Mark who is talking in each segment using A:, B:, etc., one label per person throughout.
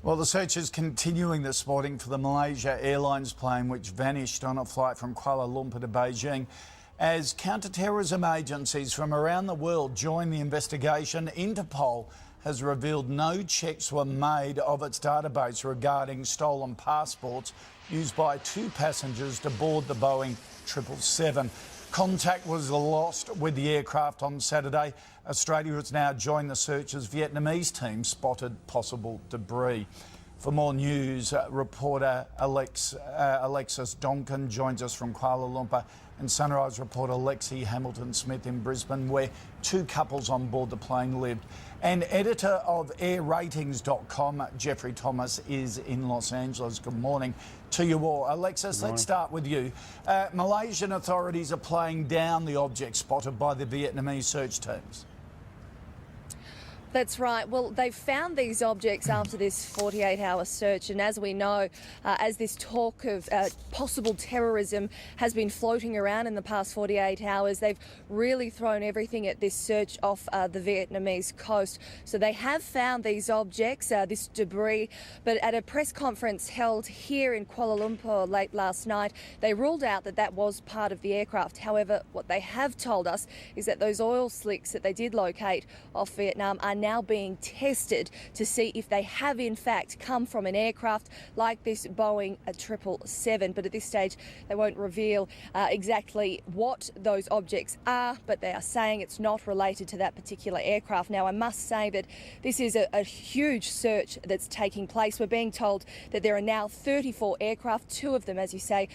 A: Well, the search is continuing this morning for the Malaysia Airlines plane which vanished on a flight from Kuala Lumpur to Beijing. As counter-terrorism agencies from around the world join the investigation, Interpol has revealed no checks were made of its database regarding stolen passports used by two passengers to board the Boeing 777. Contact was lost with the aircraft on Saturday. Australia has now joined the search as Vietnamese team spotted possible debris. For more news, reporter Alexis Donkin joins us from Kuala Lumpur and Sunrise reporter Lexi Hamilton-Smith in Brisbane, where two couples on board the plane lived. And editor of airratings.com, Jeffrey Thomas, is in Los Angeles. Good morning to you all. Alexis, let's start with you. Malaysian authorities are playing down the object spotted by the Vietnamese search teams.
B: That's right. Well, they've found these objects after this 48-hour search, and as we know, as this talk of possible terrorism has been floating around in the past 48 hours, they've really thrown everything at this search off the Vietnamese coast. So they have found these objects, this debris, but at a press conference held here in Kuala Lumpur late last night, they ruled out that that was part of the aircraft. However, what they have told us is that those oil slicks that they did locate off Vietnam are now being tested to see if they have in fact come from an aircraft like this Boeing 777. But at this stage they won't reveal exactly what those objects are, but they are saying it's not related to that particular aircraft. Now, I must say that this is a huge search that's taking place. We're being told that there are now 34 aircraft. Two of them, as you say,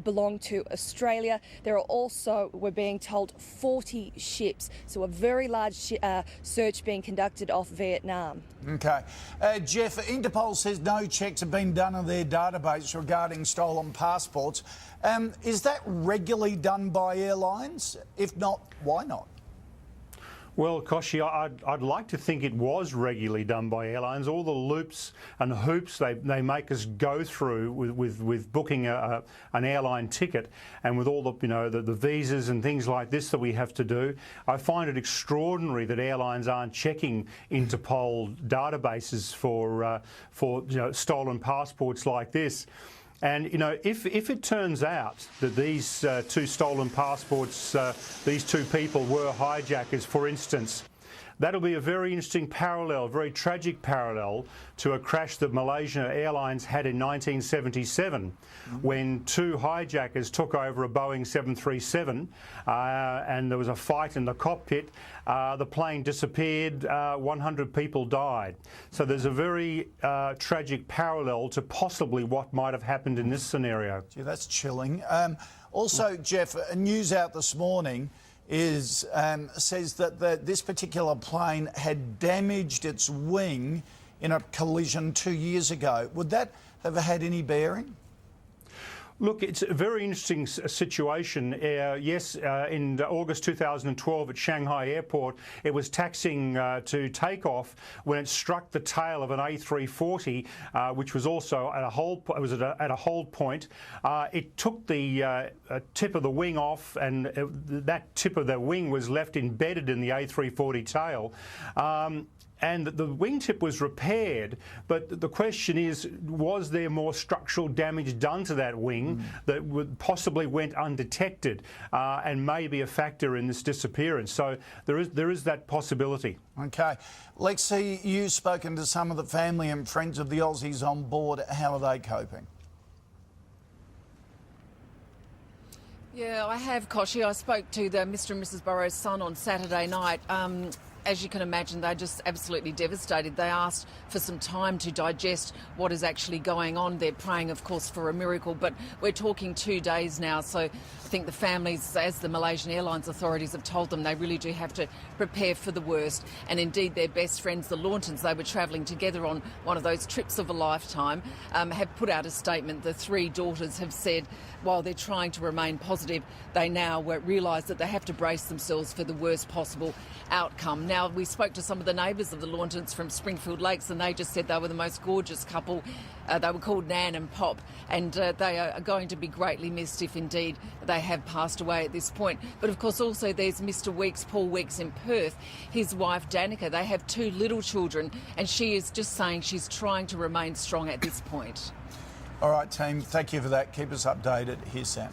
B: belong to Australia. There are also, we're being told, 40 ships. So a very large search being conducted off Vietnam.
A: OK. Jeff, Interpol says no checks have been done on their database regarding stolen passports. Is that regularly done by airlines? If not, why not?
C: Well, Koshi, I'd like to think it was regularly done by airlines. All the loops and hoops they make us go through with booking an airline ticket, and with all the the visas and things like this that we have to do, I find it extraordinary that airlines aren't checking Interpol databases for stolen passports like this. And, if it turns out that these two stolen passports, these two people were hijackers, for instance, that'll be a very interesting parallel, very tragic parallel to a crash that Malaysia Airlines had in 1977 when two hijackers took over a Boeing 737 and there was a fight in the cockpit. The plane disappeared, 100 people died. So there's a very tragic parallel to possibly what might have happened in this scenario.
A: Gee, that's chilling. Also, Jeff, news out this morning says that this particular plane had damaged its wing in a collision 2 years ago. Would that have had any bearing?
C: Look, it's a very interesting situation. Yes, in August 2012 at Shanghai Airport, it was taxiing to take off when it struck the tail of an A340, which was also at a hold. It was at a hold point. It took the tip of the wing off, and that tip of the wing was left embedded in the A340 tail. And the wingtip was repaired, but the question is, was there more structural damage done to that wing that possibly went undetected and may be a factor in this disappearance? So there is that possibility.
A: OK. Lexi, you've spoken to some of the family and friends of the Aussies on board. How are they coping?
D: Yeah, I have, Koshi. I spoke to the Mr and Mrs Burrow's son on Saturday night. As you can imagine, they're just absolutely devastated. They asked for some time to digest what is actually going on. They're praying, of course, for a miracle, but we're talking 2 days now. So I think the families, as the Malaysian Airlines authorities have told them, they really do have to prepare for the worst. And indeed, their best friends, the Launtons, they were travelling together on one of those trips of a lifetime, have put out a statement. The three daughters have said, while they're trying to remain positive, they now realise that they have to brace themselves for the worst possible outcome. Now, we spoke to some of the neighbours of the Launtons from Springfield Lakes, and they just said they were the most gorgeous couple. They were called Nan and Pop, and they are going to be greatly missed if indeed they have passed away at this point. But of course also there's Mr Weeks, Paul Weeks in Perth, his wife Danica. They have 2 little children, and she is just saying she's trying to remain strong at this point.
A: All right, team, thank you for that. Keep us updated. Here's Sam.